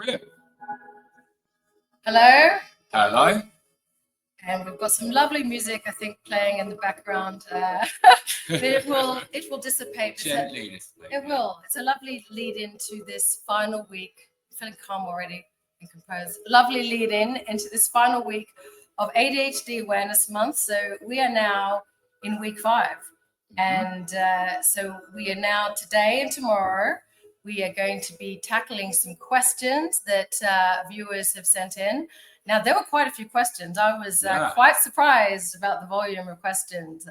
Brilliant. Hello. Hello. And we've got some lovely music, I think, playing in the background. It will dissipate. Gently. It will. It's a lovely lead into this final week. I'm feeling calm already and composed. Lovely lead into this final week of ADHD Awareness Month. So we are now in week 5. And so we are now today and tomorrow, we are going to be tackling some questions that viewers have sent in. Now, there were quite a few questions. I was quite surprised about the volume of questions.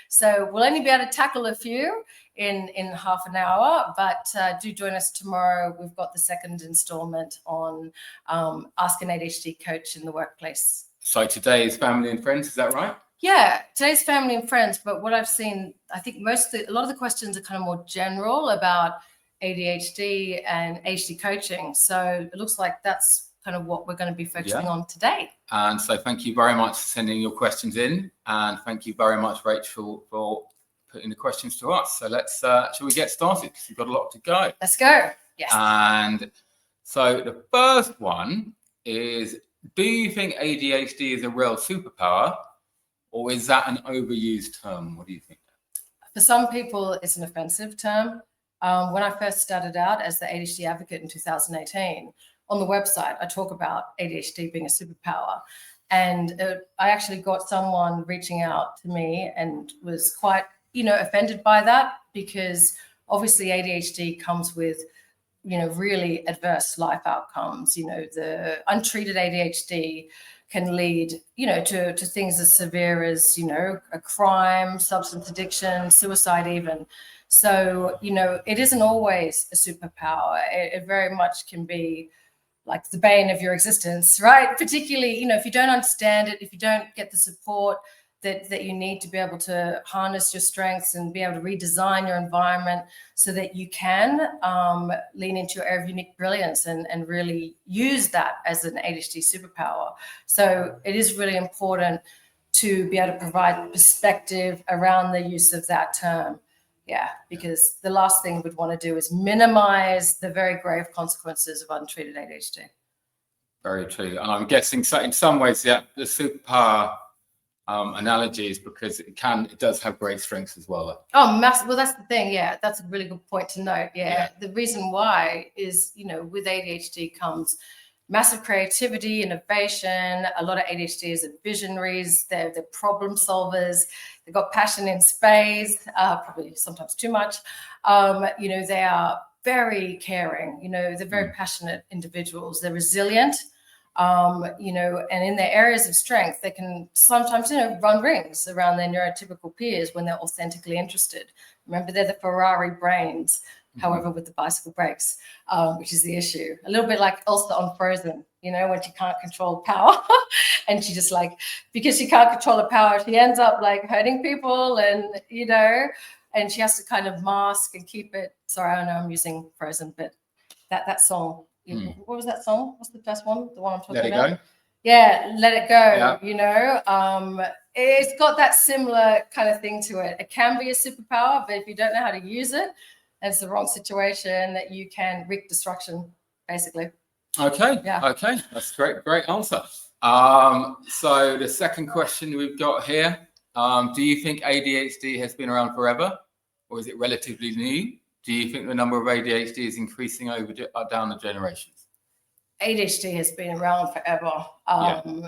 So we'll only be able to tackle a few in half an hour, but do join us tomorrow. We've got the second installment on Ask an ADHD Coach in the Workplace. So today is family and friends, is that right? Yeah, today's family and friends. But what I've seen, I think a lot of the questions are kind of more general about ADHD and ADHD coaching. So it looks like that's kind of what we're going to be focusing on today. And so thank you very much for sending your questions in. And thank you very much, Rachel, for putting the questions to us. So shall we get started? Because we've got a lot to go. Let's go. Yes. And so the first one is, do you think ADHD is a real superpower, or is that an overused term? What do you think? For some people, it's an offensive term. When I first started out as the ADHD advocate in 2018, on the website, I talk about ADHD being a superpower. And I actually got someone reaching out to me and was quite, offended by that, because obviously ADHD comes with, really adverse life outcomes. The untreated ADHD can lead, to things as severe as, a crime, substance addiction, suicide even. So, it isn't always a superpower. It very much can be like the bane of your existence, right? Particularly, if you don't understand it, if you don't get the support that you need to be able to harness your strengths and be able to redesign your environment so that you can lean into your area of unique brilliance and really use that as an ADHD superpower. So it is really important to be able to provide perspective around the use of that term. Yeah, because the last thing we'd want to do is minimize the very grave consequences of untreated ADHD. Very true. And I'm guessing in some ways, the superpower analogy is because it does have great strengths as well. Oh, massive. Well, that's the thing. Yeah, that's a really good point to note. Yeah. The reason why is, with ADHD comes massive creativity, innovation. A lot of ADHDers are visionaries. They're problem solvers. They've got passion in space, probably sometimes too much. They are very caring. They're very passionate individuals. They're resilient. And in their areas of strength, they can sometimes, run rings around their neurotypical peers when they're authentically interested. Remember, they're the Ferrari brains, however, with the bicycle brakes, which is the issue. A little bit like Elsa on Frozen, when she can't control power and she just because she can't control the power, she ends up hurting people and, and she has to kind of mask and keep it. Sorry, I know I'm using Frozen, but that song. What was that song? What's the first one? The one I'm talking about? Let It Go. Yeah, Let It Go. Yeah. It's got that similar kind of thing to it. It can be a superpower, but if you don't know how to use it, and it's the wrong situation, that you can wreak destruction, basically. Okay. Yeah. Okay. That's great answer. So the second question we've got here, do you think ADHD has been around forever, or is it relatively new? Do you think the number of ADHD is increasing down the generations? ADHD has been around forever.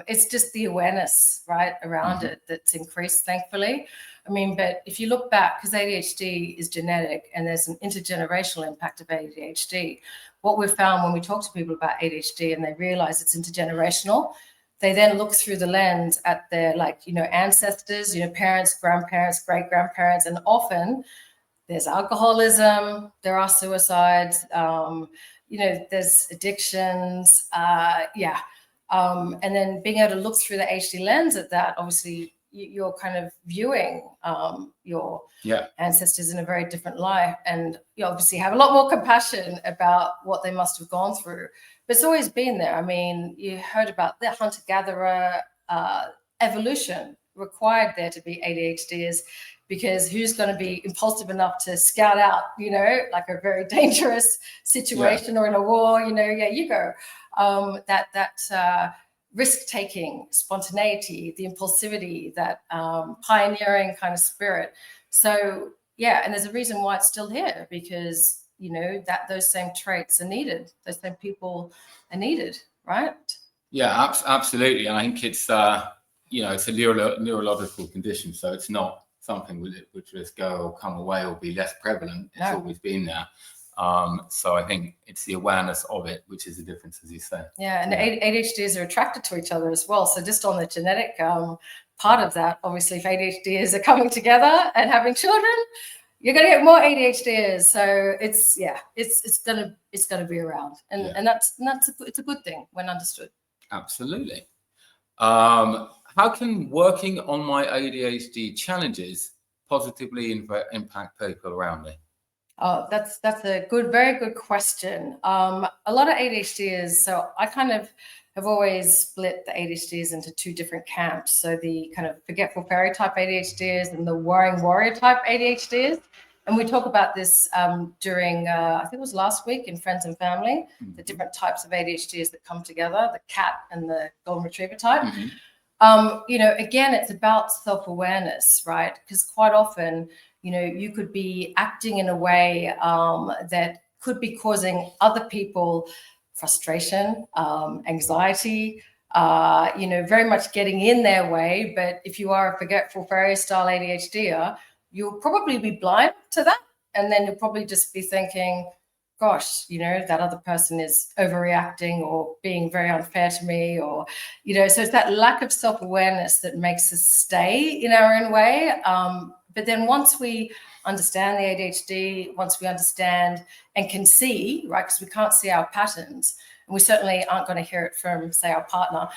It's just the awareness, right, around it that's increased, thankfully. But if you look back, because ADHD is genetic and there's an intergenerational impact of ADHD, what we've found when we talk to people about ADHD and they realize it's intergenerational, they then look through the lens at their ancestors, parents, grandparents, great-grandparents, and often there's alcoholism, there are suicides, there's addictions, and then being able to look through the ADHD lens at that, obviously you're kind of viewing your ancestors in a very different light, and you obviously have a lot more compassion about what they must have gone through. But it's always been there. You heard about the hunter-gatherer evolution required there to be ADHDers, because who's going to be impulsive enough to scout out, like a very dangerous situation or in a war, you go. That risk-taking, spontaneity, the impulsivity, that pioneering kind of spirit. So, and there's a reason why it's still here, because, that those same traits are needed. Those same people are needed, right? Yeah, absolutely. And I think it's, it's a neurological condition. So it's not something which just go or come away or be less prevalent. It's always been there. So I think it's the awareness of it, which is the difference, as you say. Yeah, and ADHDs are attracted to each other as well. So just on the genetic part of that, obviously, if ADHDs are coming together and having children, you're going to get more ADHDs. So it's gonna be around, and it's a good thing when understood. Absolutely. How can working on my ADHD challenges positively impact people around me? Oh, that's a very good question. A lot of ADHDs, so I kind of have always split the ADHDs into two different camps. So the kind of forgetful fairy type ADHDs and the worrying warrior type ADHDs. And we talk about this during, I think it was last week in Friends and Family, the different types of ADHDs that come together, the cat and the golden retriever type. Again, it's about self-awareness, right? Because quite often, you could be acting in a way that could be causing other people frustration, anxiety, very much getting in their way. But if you are a forgetful fairy style ADHDer, you'll probably be blind to that. And then you'll probably just be thinking, gosh, that other person is overreacting or being very unfair to me, or, so it's that lack of self-awareness that makes us stay in our own way. But then once we understand the ADHD, once we understand and can see, right, because we can't see our patterns, and we certainly aren't going to hear it from, say, our partner,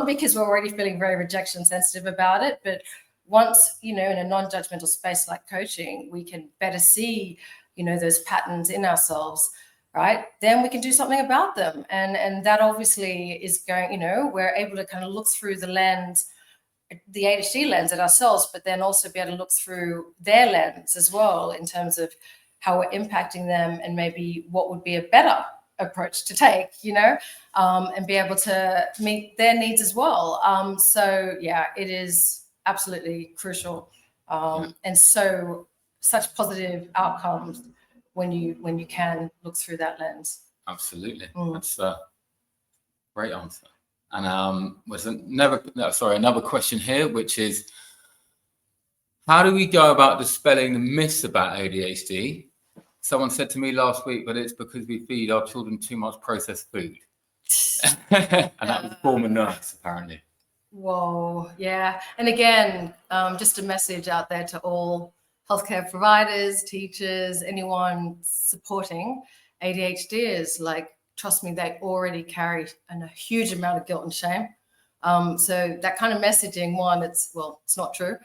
because we're already feeling very rejection sensitive about it. But once, in a non-judgmental space like coaching, we can better see, those patterns in ourselves, right? Then we can do something about them. And that obviously is going, we're able to kind of look through the lens, the ADHD lens at ourselves, but then also be able to look through their lens as well in terms of how we're impacting them and maybe what would be a better approach to take, and be able to meet their needs as well. It is absolutely crucial. And such positive outcomes when you can look through that lens. Absolutely. That's a great answer. And another question here, which is, how do we go about dispelling the myths about ADHD? Someone said to me last week that it's because we feed our children too much processed food. And that was a former nurse, apparently. Whoa, yeah. And again, just a message out there to all healthcare providers, teachers, anyone supporting ADHD like, trust me, they already carry a huge amount of guilt and shame. So that kind of messaging, one, it's not true.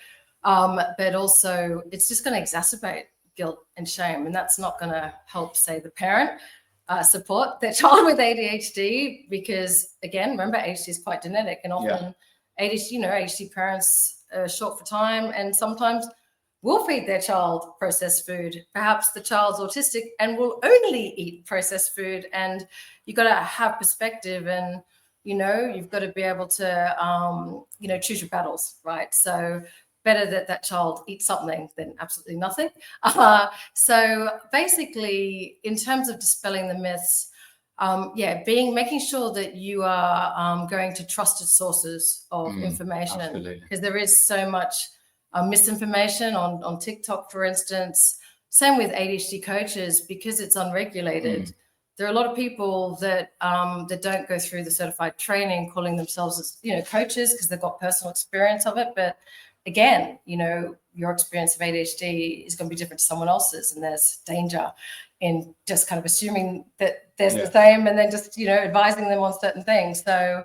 But also it's just going to exacerbate guilt and shame. And that's not going to help, say, the parent support their child with ADHD, because again, remember, ADHD is quite genetic, and often ADHD parents are short for time and sometimes will feed their child processed food. Perhaps the child's autistic and will only eat processed food. And you've got to have perspective, and, you've got to be able to, choose your battles, right? So better that child eats something than absolutely nothing. So basically, in terms of dispelling the myths, making sure that you are going to trusted sources of information, because there is so much misinformation on TikTok, for instance. Same with ADHD coaches, because it's unregulated. There are a lot of people that don't go through the certified training, calling themselves as coaches because they've got personal experience of it. But again, your experience of ADHD is going to be different to someone else's, and there's danger in just kind of assuming that there's the same and then just advising them on certain things. So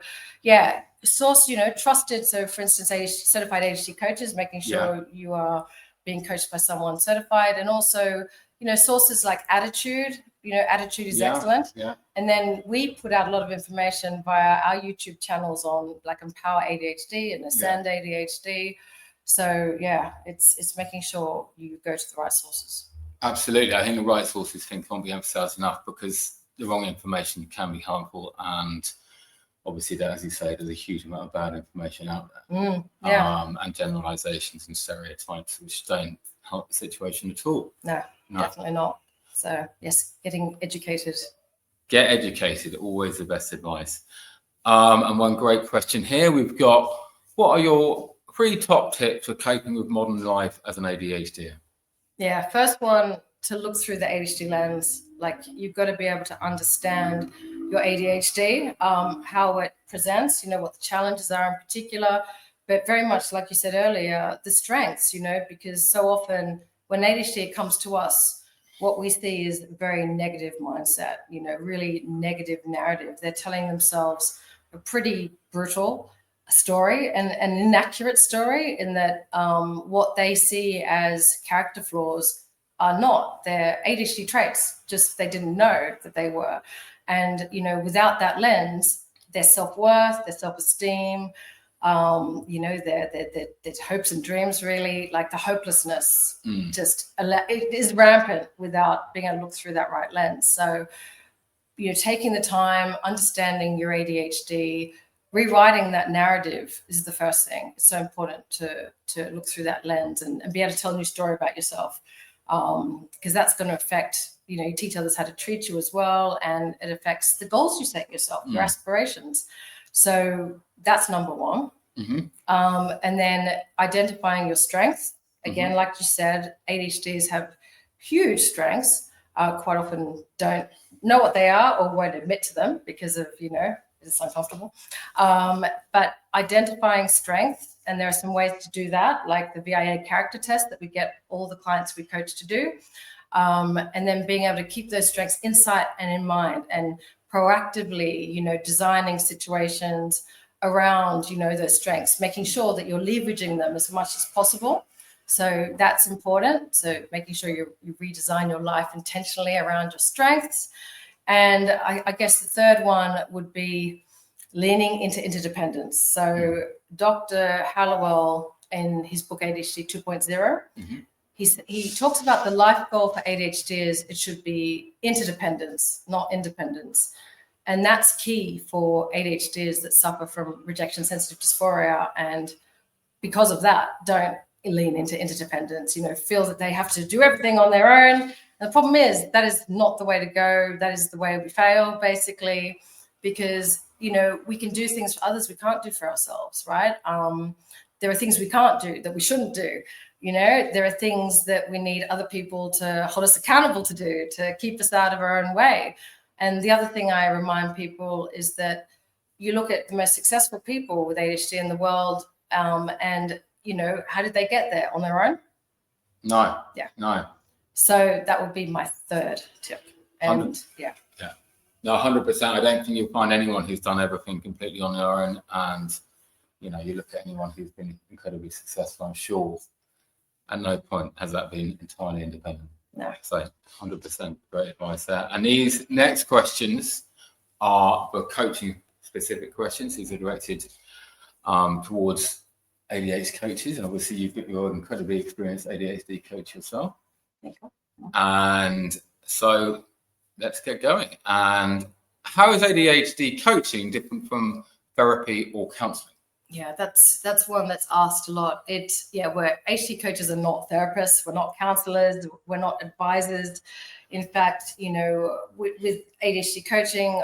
source, trusted. So for instance, certified ADHD coaches, making sure you are being coached by someone certified, and also sources like Attitude. Attitude is excellent. And then we put out a lot of information via our YouTube channels on like Empower ADHD and Ascend ADHD. So yeah, it's making sure you go to the right sources. Absolutely. I think the right sources thing can't be emphasized enough, because the wrong information can be harmful. And obviously, that, as you say, there's a huge amount of bad information out there, and generalizations and stereotypes which don't help the situation at all. No, definitely not. So yes, getting educated. Get educated, always the best advice. And one great question here we've got: what are your 3 top tips for coping with modern life as an ADHD? Yeah, first one, to look through the ADHD lens. Like, you've got to be able to understand your ADHD, how it presents, what the challenges are in particular, but very much like you said earlier, the strengths, because so often when ADHD comes to us, what we see is a very negative mindset, really negative narrative. They're telling themselves a pretty brutal story and an inaccurate story, in that what they see as character flaws are not. They're ADHD traits, just they didn't know that they were. And, without that lens, their self-worth, their self-esteem, their hopes and dreams, really, like the hopelessness, it is rampant without being able to look through that right lens. So, taking the time, understanding your ADHD, rewriting that narrative is the first thing. It's so important to look through that lens and be able to tell a new story about yourself, because that's going to affect, you teach others how to treat you as well, and it affects the goals you set yourself, your aspirations. So that's number one. And then identifying your strengths. Again, like you said, ADHDs have huge strengths, quite often don't know what they are or won't admit to them because of, it's uncomfortable. But identifying strengths, and there are some ways to do that, like the VIA character test that we get all the clients we coach to do. And then being able to keep those strengths in sight and in mind, and proactively, designing situations around, those strengths, making sure that you're leveraging them as much as possible. So that's important. So making sure you redesign your life intentionally around your strengths. And I guess the third one would be leaning into interdependence. So Dr. Hallowell, in his book ADHD 2.0, he talks about the life goal for ADHD is it should be interdependence, not independence. And that's key for ADHDs that suffer from rejection sensitive dysphoria. And because of that, don't lean into interdependence, feel that they have to do everything on their own. And the problem is that is not the way to go. That is the way we fail, basically, because, we can do things for others we can't do for ourselves, right? There are things we can't do that we shouldn't do. There are things that we need other people to hold us accountable to do, to keep us out of our own way. And the other thing I remind people is that you look at the most successful people with ADHD in the world, and, how did they get there? On their own? No. Yeah. No. So that would be my third tip. And yeah. No, 100%. I don't think you'll find anyone who's done everything completely on their own. And, you look at anyone who's been incredibly successful, I'm sure at no point has that been entirely independent. No. So 100% great advice there. And these next questions are for coaching specific questions. These are directed towards ADHD coaches. And obviously you're an incredibly experienced ADHD coach yourself. Thank you. And so let's get going. And how is ADHD coaching different from therapy or counseling? Yeah, that's one that's asked a lot. We're ADHD coaches are not therapists. We're not counselors. We're not advisors. In fact, with ADHD coaching,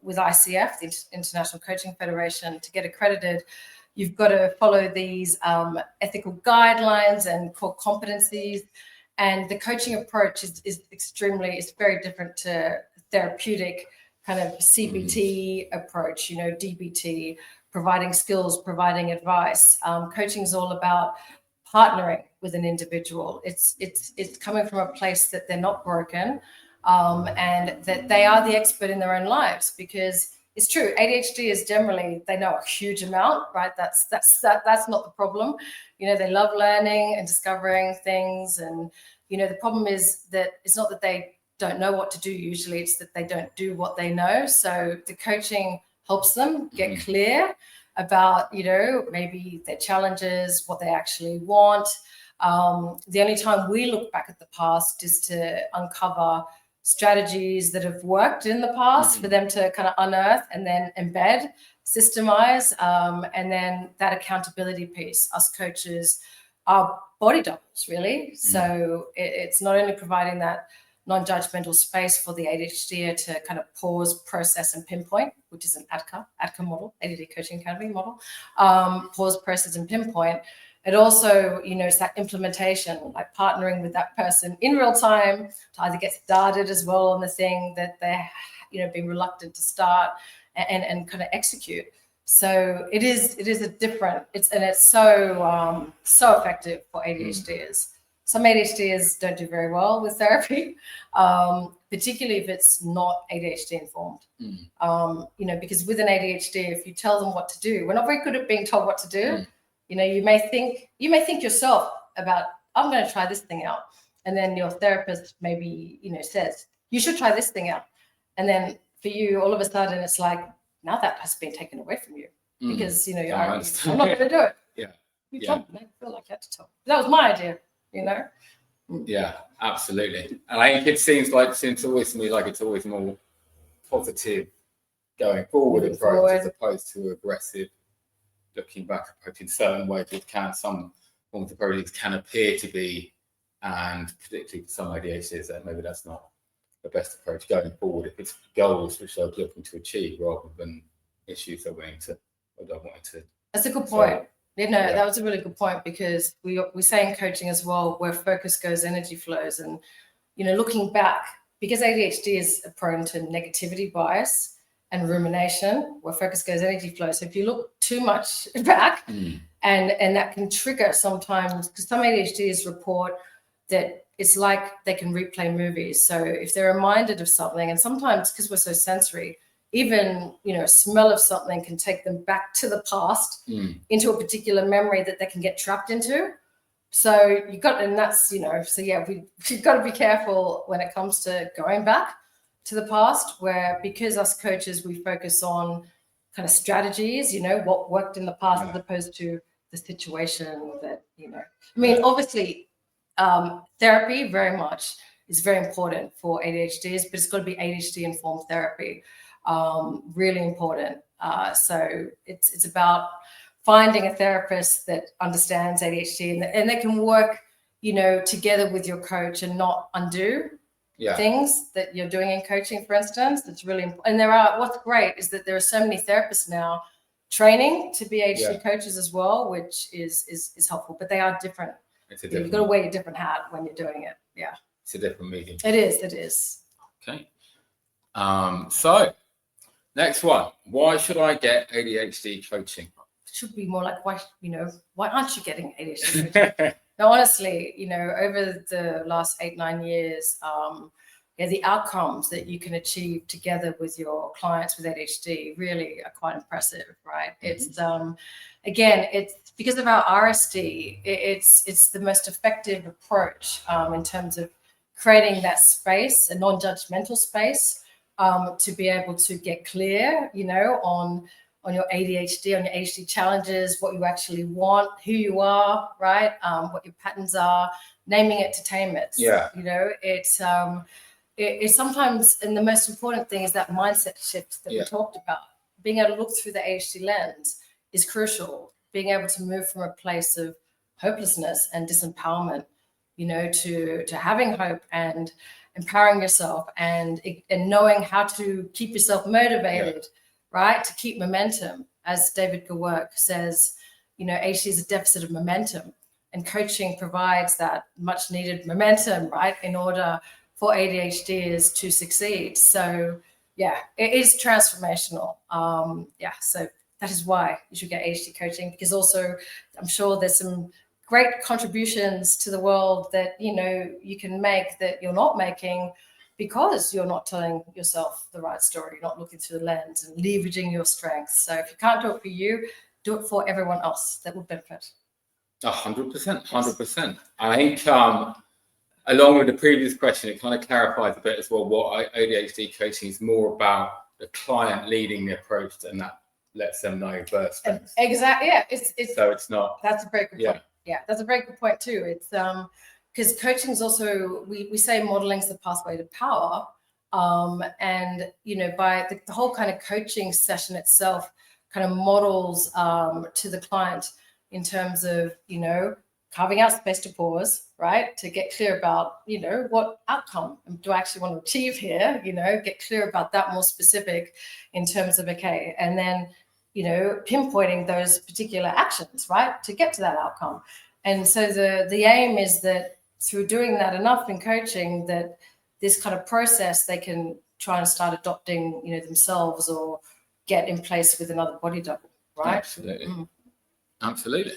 with ICF, the International Coaching Federation, to get accredited, you've got to follow these ethical guidelines and core competencies. And the coaching approach is very different to therapeutic kind of CBT approach, DBT, providing skills, providing advice. Coaching is all about partnering with an individual. It's coming from a place that they're not broken, and that they are the expert in their own lives. Because it's true, ADHD is generally, they know a huge amount, right? That's not the problem. They love learning and discovering things. And, the problem is that it's not that they don't know what to do. Usually it's that they don't do what they know. So the coaching helps them get clear about, maybe their challenges, what they actually want. The only time we look back at the past is to uncover strategies that have worked in the past for them to kind of unearth and then embed, systemize, and then that accountability piece. Us coaches are body doubles, really. So it's not only providing that non-judgmental space for the ADHD to kind of pause, process, and pinpoint, which is an ADCA model, ADD Coaching Academy model, pause, process, and pinpoint. It also, it's that implementation, like partnering with that person in real time to either get started as well on the thing that they're, being reluctant to start and kind of execute. So it is a different, it's so effective for ADHDers. Some ADHDers don't do very well with therapy, particularly if it's not ADHD informed. Because with an ADHD, if you tell them what to do, we're not very good at being told what to do. You may think yourself about, I'm going to try this thing out. And then your therapist maybe, says, you should try this thing out. And then for you, all of a sudden, it's like, now that has been taken away from you because, I'm not going to do it. You told me, I feel like you had to tell me. That was my idea, Yeah, absolutely. And I think it seems always to me like it's always more positive going forward approach as opposed to aggressive looking back approach in certain ways, which some forms of approaches can appear to be, and particularly for some ADHDs, that maybe that's not the best approach going forward if it's goals which they're looking to achieve rather than issues they're wanting to or don't want to. That's a good point. That was a really good point, because we say in coaching as well, where focus goes, energy flows. And, looking back, because ADHD is prone to negativity bias and rumination, where focus goes, energy flows. So if you look too much back, and that can trigger sometimes, because some ADHDs report that it's like they can replay movies. So if they're reminded of something, and sometimes because we're so sensory, even, a smell of something can take them back to the past into a particular memory that they can get trapped into. So we've got to be careful when it comes to going back to the past, where because us coaches, we focus on kind of strategies, what worked in the past as opposed to the situation that, obviously therapy very much is very important for ADHDs, but it's got to be ADHD informed therapy. Really important. So it's about finding a therapist that understands ADHD and they can work, together with your coach and not undo things that you're doing in coaching, for instance. That's really important. And what's great is that there are so many therapists now training to be ADHD coaches as well, which is helpful, but they are different. You've got to wear a different hat when you're doing it. Yeah. It's a different medium. It is. Okay. So next one, why should I get ADHD coaching? It should be more like, why aren't you getting ADHD coaching? Now, honestly, over the last 8-9 years, the outcomes that you can achieve together with your clients with ADHD really are quite impressive, right? It's it's because of our RSD, it's the most effective approach in terms of creating that space, a non-judgmental space, to be able to get clear, on your ADHD, on your ADHD challenges, what you actually want, who you are, right? What your patterns are, naming it to tame it. Yeah. It's sometimes, and the most important thing is that mindset shift that we talked about. Being able to look through the ADHD lens is crucial. Being able to move from a place of hopelessness and disempowerment, to having hope and empowering yourself and knowing how to keep yourself motivated, right? To keep momentum. As David Gawork says, ADHD is a deficit of momentum, and coaching provides that much needed momentum, right? In order for ADHDers to succeed. So it is transformational. So that is why you should get ADHD coaching, because also I'm sure there's some great contributions to the world that, you can make that you're not making because you're not telling yourself the right story, you're not looking through the lens and leveraging your strengths. So if you can't do it for you, do it for everyone else that will benefit. 100%. I think along with the previous question, it kind of clarifies a bit as well what ADHD coaching is more about the client leading the approach and that lets them know first things. Exactly. Yeah. It's so it's not. That's a very good point. Yeah, that's a very good point too. It's because coaching is also we say modeling is the pathway to power. And by the whole kind of coaching session itself kind of models to the client in terms of carving out space to pause, right, to get clear about what outcome do I actually want to achieve here, get clear about that, more specific in terms of okay, and then pinpointing those particular actions, right, to get to that outcome. And so the aim is that through doing that enough in coaching, that this kind of process they can try and start adopting themselves or get in place with another body double, right? Absolutely. Absolutely.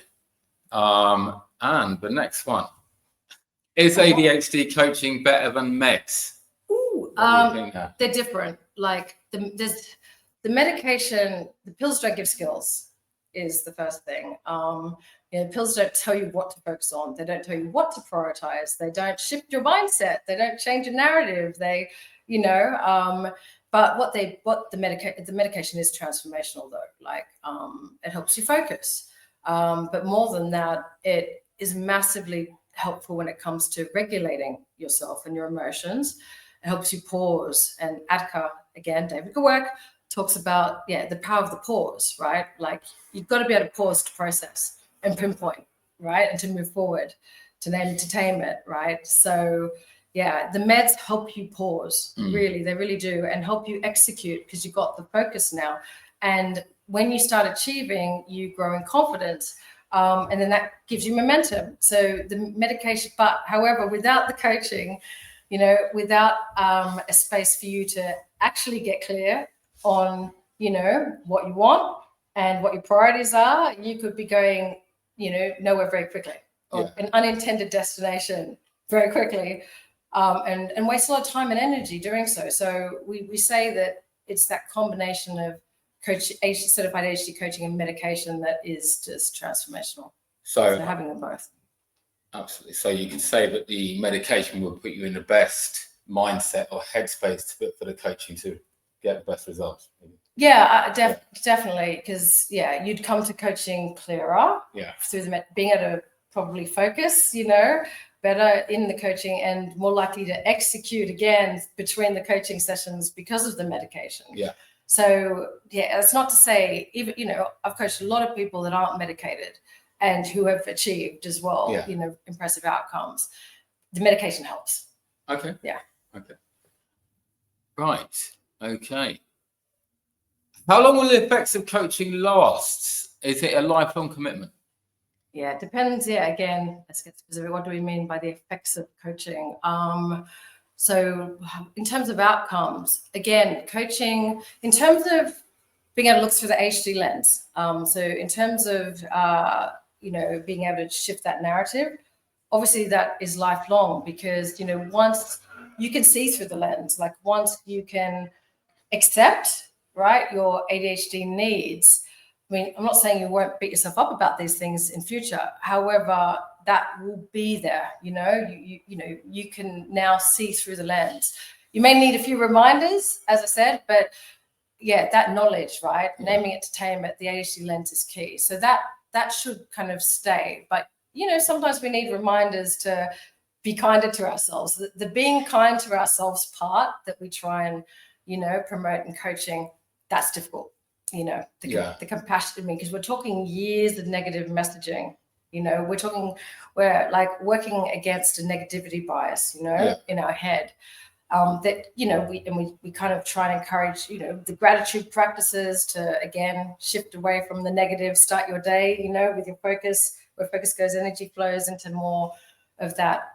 And the next one, is ADHD coaching better than meds? They're different. Like the medication, the pills don't give skills is the first thing. Pills don't tell you what to focus on. They don't tell you what to prioritize. They don't shift your mindset. They don't change your narrative. They, but the medication is transformational though. Like it helps you focus. But more than that, it is massively helpful when it comes to regulating yourself and your emotions. It helps you pause. And Adka, again, David Gawerk, talks about the power of the pause, right? Like you've got to be able to pause to process and pinpoint, right, and to move forward, to tame it, right? So the meds help you pause, really, they really do, and help you execute because you've got the focus now. And when you start achieving, you grow in confidence, and then that gives you momentum. So the medication, but however, without the coaching, without a space for you to actually get clear on, what you want and what your priorities are, you could be going, nowhere very quickly, or an unintended destination very quickly, and waste a lot of time and energy doing so. So we say that it's that combination of certified ADHD coaching and medication that is just transformational. So having them both. Absolutely. So you can say that the medication will put you in the best mindset or headspace for the coaching to get the best results. Yeah, definitely. Because you'd come to coaching clearer. Through being able to probably focus, better in the coaching and more likely to execute again between the coaching sessions because of the medication. So that's not to say even I've coached a lot of people that aren't medicated and who have achieved as well, impressive outcomes. The medication helps. Okay. Yeah. Okay. Right. Okay. How long will the effects of coaching last? Is it a lifelong commitment? Yeah, it depends. Yeah, again, let's get specific. What do we mean by the effects of coaching? So in terms of outcomes, again, coaching, in terms of being able to look through the ADHD lens. So in terms of, being able to shift that narrative, obviously that is lifelong because, once you can see through the lens, like once you can accept, right, your ADHD needs. I mean, I'm not saying you won't beat yourself up about these things in future. However, that will be there. You can now see through the lens. You may need a few reminders, as I said, but that knowledge, right? Naming it to tame it. The ADHD lens is key. So that should kind of stay. But sometimes we need reminders to be kinder to ourselves. The being kind to ourselves part that we try and promote in coaching, that's difficult. The compassion, because we're talking years of negative messaging. We're like working against a negativity bias, in our head. That we kind of try and encourage the gratitude practices to again shift away from the negative, start your day with your focus. Where focus goes, energy flows into more of that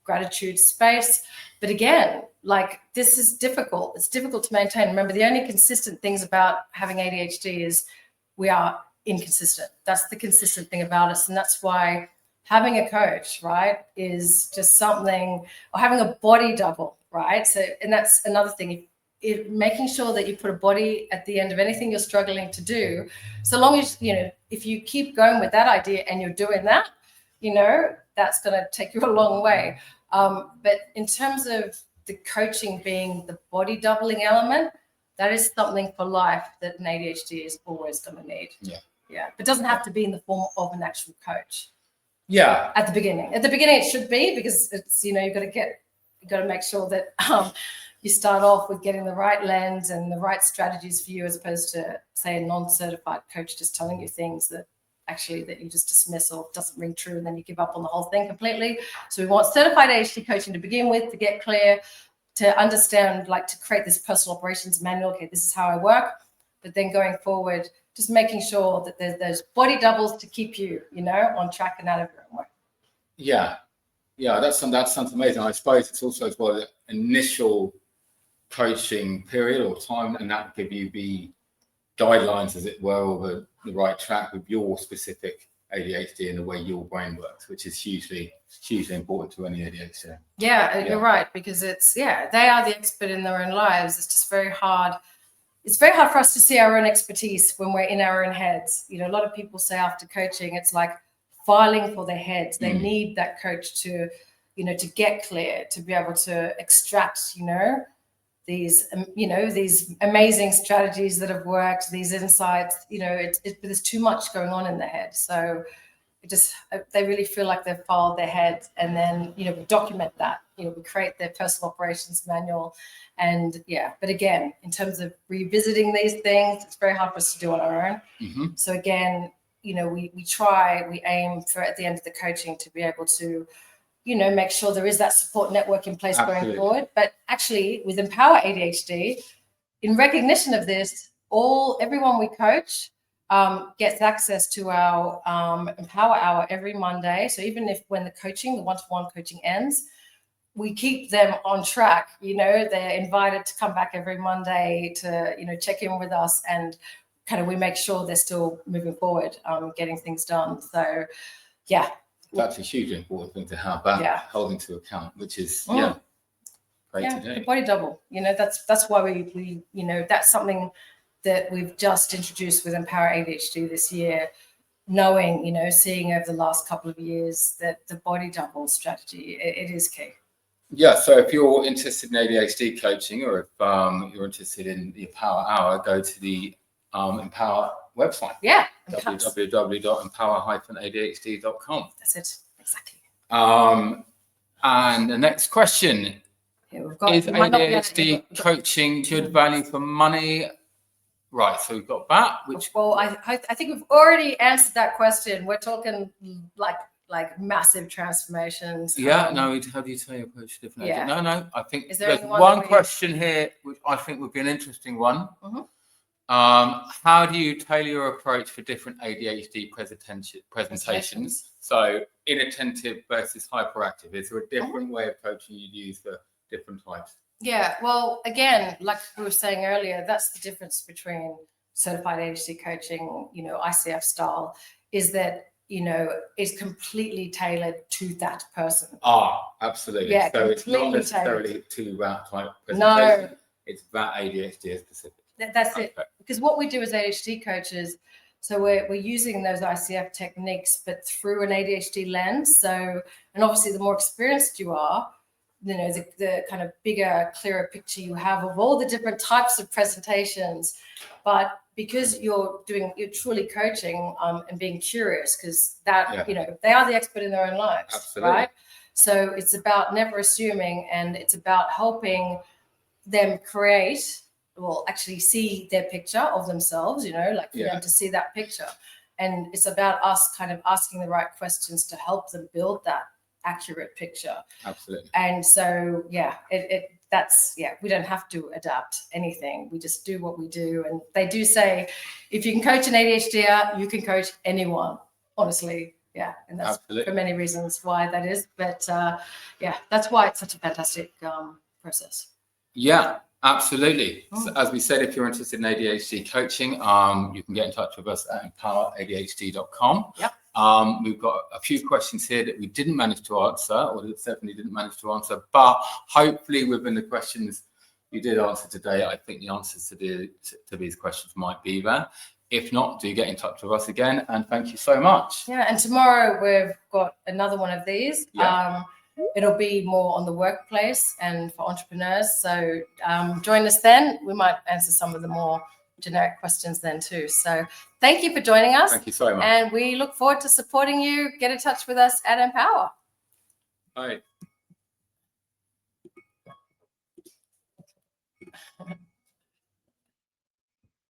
gratitude space. But again, like this is difficult. It's difficult to maintain. Remember, the only consistent things about having ADHD is we are inconsistent. That's the consistent thing about us, and that's why having a coach, right, is just something, or having a body double, right? So, and that's another thing. Making sure that you put a body at the end of anything you're struggling to do, so long as if you keep going with that idea and you're doing that, that's going to take you a long way. But in terms of the coaching being the body doubling element, that is something for life that an ADHD is always going to need. Yeah. Yeah. But it doesn't have to be in the form of an actual coach. Yeah. At the beginning it should be, because it's, you've got to make sure that you start off with getting the right lens and the right strategies for you, as opposed to, say, a non-certified coach just telling you things that you just dismiss or doesn't ring true, and then you give up on the whole thing completely. So we want certified ADHD coaching to begin with, to get clear, to understand, like, to create this personal operations manual. Okay, this is how I work. But then going forward, just making sure that there's those body doubles to keep you, on track and out of your own way. Yeah. Yeah, that sounds amazing. I suppose it's also as well the initial coaching period or time, and that give you the guidelines, as it were, or the right track with your specific ADHD and the way your brain works, which is hugely important to any ADHD. Yeah, you're right, because they are the expert in their own lives. It's just very hard. It's very hard for us to see our own expertise when we're in our own heads. A lot of people say after coaching, it's like filing for their heads. They need that coach to, to get clear, to be able to extract, these amazing strategies that have worked, these insights. There's too much going on in their head. So they really feel like they've filed their head, and then, we document that, we create their personal operations manual. And but again, in terms of revisiting these things, it's very hard for us to do on our own. Mm-hmm. So again, we aim for, at the end of the coaching, to be able to, make sure there is that support network in place. Absolutely. Going forward. But actually, with Empower ADHD, in recognition of this, everyone we coach gets access to our Empower Hour every Monday. So even if when the one-to-one coaching ends, we keep them on track. They're invited to come back every Monday to, check in with us, and kind of we make sure they're still moving forward, getting things done. So, yeah. That's a hugely important thing to have that holding to account, which is great to do. The body double. That's why we that's something that we've just introduced with Empower ADHD this year, knowing, seeing over the last couple of years that the body double strategy, it is key. Yeah, so if you're interested in ADHD coaching, or if you're interested in the Empower Hour, go to the Empower website. Yeah. www.empower-adhd.com. That's it. Exactly. And the next question, is ADHD coaching good value for money? Right, so we've got that. Well, I think we've already answered that question. We're talking like massive transformations. Yeah, no, how do you tell your approach differently? Yeah. No, I think there's one question here which I think would be an interesting one. Mm-hmm. How do you tailor your approach for different ADHD presentations? So inattentive versus hyperactive. Is there a different way of coaching you'd use for different types? Yeah, well, again, like we were saying earlier, that's the difference between certified ADHD coaching, ICF style, is that, is completely tailored to that person. Absolutely. Yeah, so it's not necessarily to that type presentation. No. It's that ADHD specific. That's it. Because what we do as ADHD coaches, so we're using those ICF techniques, but through an ADHD lens. So, and obviously the more experienced you are, the kind of bigger, clearer picture you have of all the different types of presentations. But because you're truly coaching and being curious, because that, they are the expert in their own lives. Absolutely. Right? So it's about never assuming, and it's about helping them actually see their picture of themselves, for them to see that picture. And it's about us kind of asking the right questions to help them build that accurate picture. Absolutely. And so, we don't have to adapt anything. We just do what we do. And they do say, if you can coach an ADHD, you can coach anyone, honestly. Yeah. And that's for many reasons why that is. But that's why it's such a fantastic process. Yeah. Absolutely. So as we said, if you're interested in ADHD coaching, you can get in touch with us at empoweradhd.com. Yep. We've got a few questions here that we didn't manage to answer, or that Stephanie didn't manage to answer, but hopefully within the questions you did answer today, I think the answers to these questions might be there. If not, do get in touch with us again, and thank you so much. Yeah, and tomorrow we've got another one of these. Yeah. It'll be more on the workplace and for entrepreneurs. So join us then. We might answer some of the more generic questions then too. So thank you for joining us. Thank you so much. And we look forward to supporting you. Get in touch with us at Empower. All right.